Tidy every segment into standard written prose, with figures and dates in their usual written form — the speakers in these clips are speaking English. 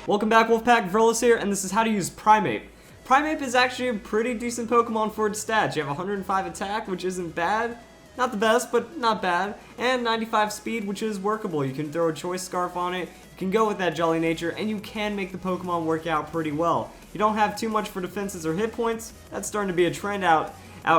Welcome back, Wolfpack. Verlis here, and this is how to use Primeape. Primeape is actually a pretty decent Pokemon for its stats. You have 105 attack, which isn't bad. Not the best, but not bad. And 95 speed, which is workable. You can throw a Choice Scarf on it, you can go with that Jolly Nature, and you can make the Pokemon work out pretty well. You don't have too much for defenses or hit points. That's starting to be a trend out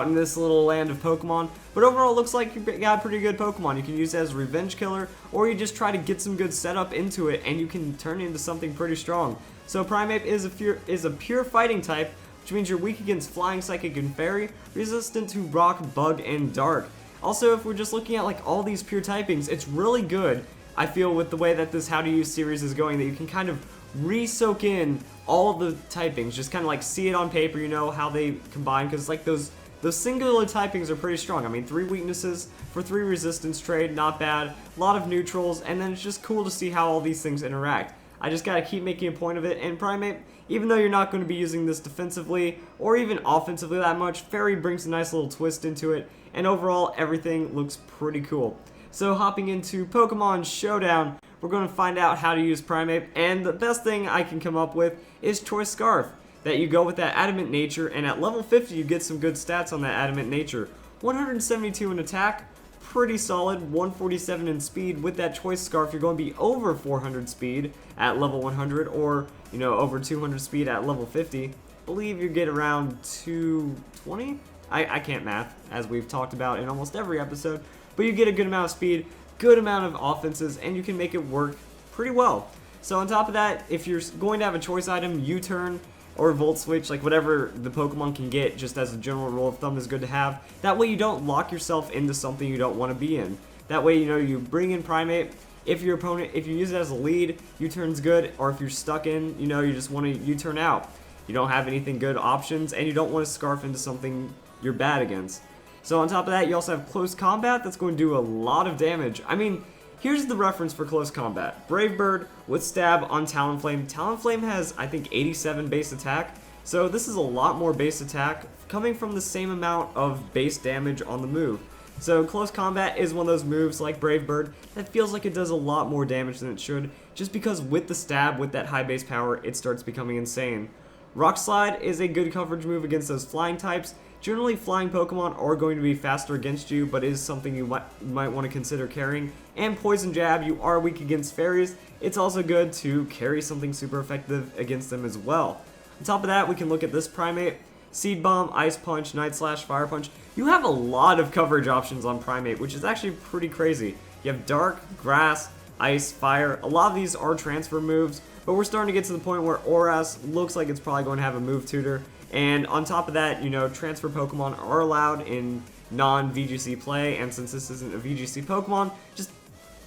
in this little land of Pokemon. But overall, it looks like you got a pretty good Pokemon. You can use it as a revenge killer, or you just try to get some good setup into it, and you can turn it into something pretty strong. So Primeape is a pure fighting type, which means you're weak against Flying, Psychic, and Fairy, resistant to Rock, Bug, and Dark. Also, if we're just looking at like all these pure typings, it's really good, I feel, with the way that this How to Use series is going, that you can kind of re-soak in all of the typings, just kind of like see it on paper, you know, how they combine, because like those singular typings are pretty strong. I mean, 3 weaknesses for 3 resistance trade, not bad. A lot of neutrals, and then it's just cool to see how all these things interact. I just gotta keep making a point of it, and Primeape, even though you're not going to be using this defensively or even offensively that much, Fairy brings a nice little twist into it, and overall, everything looks pretty cool. So hopping into Pokemon Showdown, we're going to find out how to use Primeape, and the best thing I can come up with is Choice Scarf. That you go with that Adamant Nature, and at level 50 you get some good stats on that Adamant Nature. 172 in attack, pretty solid. 147 in speed. With that Choice Scarf, you're going to be over 400 speed at level 100, or you know, over 200 speed at level 50. I believe you get around 220. I can't math, as we've talked about in almost every episode, but you get a good amount of speed, good amount of offenses, and you can make it work pretty well. So on top of that, if you're going to have a choice item, U-turn or Volt Switch, like whatever the Pokemon can get, just as a general rule of thumb, is good to have. That way you don't lock yourself into something you don't want to be in. That way, you know, you bring in Primeape. If your opponent, if you use it as a lead, U-turn's good, or if you're stuck in, you know, you just want to U-turn out. You don't have anything good options, and you don't want to scarf into something you're bad against. So on top of that, you also have Close Combat. That's going to do a lot of damage. I mean, here's the reference for Close Combat. Brave Bird with Stab on Talonflame. Talonflame has, I think, 87 base attack. So this is a lot more base attack coming from the same amount of base damage on the move. So Close Combat is one of those moves like Brave Bird that feels like it does a lot more damage than it should, just because with the Stab, with that high base power, it starts becoming insane. Rockslide is a good coverage move against those flying types. Generally, flying Pokemon are going to be faster against you, but is something you might want to consider carrying. And Poison Jab, you are weak against fairies. It's also good to carry something super effective against them as well. On top of that, we can look at this Primeape. Seed Bomb, Ice Punch, Night Slash, Fire Punch. You have a lot of coverage options on Primeape, which is actually pretty crazy. You have Dark, Grass, Ice, Fire. A lot of these are transfer moves, but we're starting to get to the point where Oras looks like it's probably going to have a move tutor. And on top of that, you know, transfer Pokemon are allowed in non-VGC play, and since this isn't a VGC Pokemon, just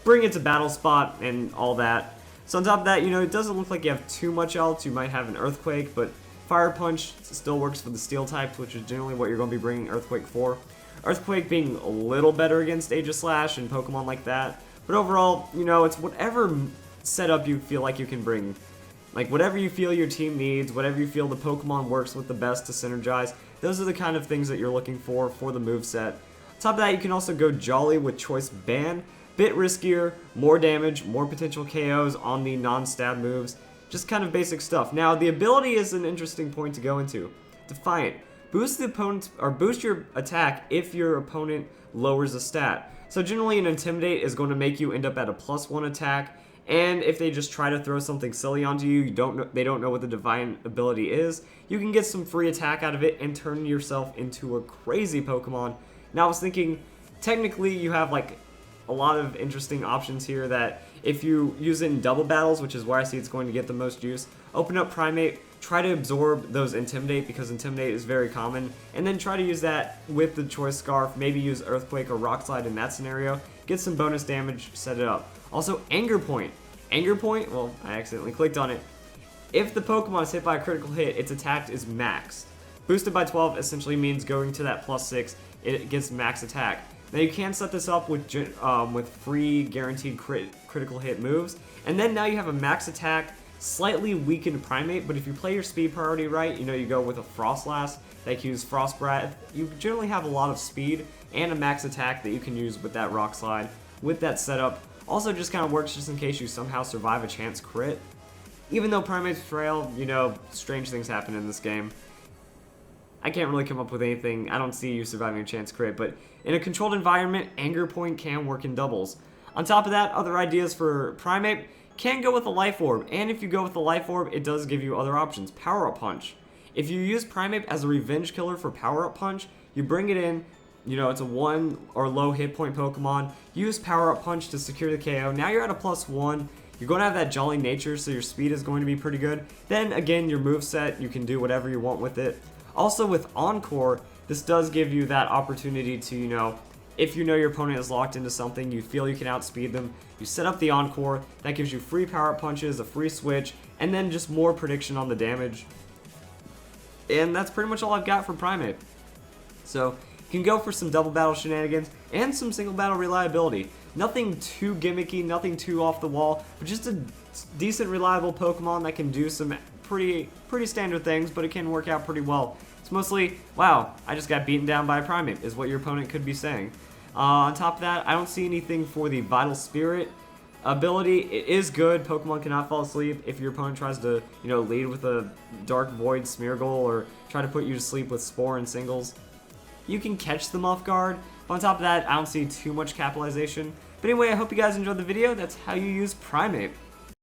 bring it to Battle Spot and all that. So on top of that, you know, it doesn't look like you have too much else. You might have an Earthquake, but Fire Punch still works for the Steel types, which is generally what you're going to be bringing Earthquake for. Earthquake being a little better against Aegislash and Pokemon like that. But overall, you know, it's whatever setup you feel like you can bring. Like, whatever you feel your team needs, whatever you feel the Pokemon works with the best to synergize, those are the kind of things that you're looking for the moveset. On top of that, you can also go Jolly with Choice Band. Bit riskier, more damage, more potential KOs on the non-stab moves. Just kind of basic stuff. Now, the ability is an interesting point to go into. Defiant. Boost the opponent, or boost your attack if your opponent lowers a stat. So generally, an Intimidate is going to make you end up at a +1 attack. And if they just try to throw something silly onto you, they don't know what the Divine ability is, you can get some free attack out of it and turn yourself into a crazy Pokemon. Now I was thinking, technically you have like a lot of interesting options here that if you use it in double battles, which is where I see it's going to get the most use, open up Primeape, try to absorb those Intimidate, because Intimidate is very common, and then try to use that with the Choice Scarf, maybe use Earthquake or Rockslide in that scenario, get some bonus damage, set it up. Also, Anger Point. Anger Point, well, I accidentally clicked on it. If the Pokemon is hit by a critical hit, its attack is maxed. Boosted by 12 essentially means going to that +6, it gets max attack. Now you can set this up with free guaranteed critical hit moves, and then now you have a max attack, slightly weakened Primeape, but if you play your speed priority right, you know, you go with a Frostlass that can use Frost Breath, you generally have a lot of speed and a max attack that you can use with that Rockslide, with that setup. Also just kind of works just in case you somehow survive a chance crit. Even though Primeape's frail, you know, strange things happen in this game. I can't really come up with anything. I don't see you surviving a chance crit, but in a controlled environment, Anger Point can work in doubles. On top of that, other ideas for Primeape can go with a Life Orb, and if you go with the Life Orb, it does give you other options. Power Up Punch. If you use Primeape as a revenge killer for Power Up Punch, you bring it in, you know, it's a 1 or low hit point Pokemon, use Power Up Punch to secure the KO. Now you're at a +1. You're going to have that jolly nature, so your speed is going to be pretty good. Then again, your moveset, you can do whatever you want with it. Also with Encore, this does give you that opportunity to, you know, if you know your opponent is locked into something, you feel you can outspeed them, you set up the Encore, that gives you free power-up punches, a free switch, and then just more prediction on the damage. And that's pretty much all I've got for Primeape. So, you can go for some double battle shenanigans and some single battle reliability. Nothing too gimmicky, nothing too off the wall, but just a decent reliable Pokemon that can do some pretty standard things, but it can work out pretty well. It's mostly, wow, I just got beaten down by a Primeape, is what your opponent could be saying. On top of that, I don't see anything for the Vital Spirit ability. It is good. Pokemon cannot fall asleep. If your opponent tries to, you know, lead with a Dark Void Smeargle or try to put you to sleep with Spore and Singles, you can catch them off guard. But on top of that, I don't see too much capitalization. But anyway, I hope you guys enjoyed the video. That's how you use Primeape.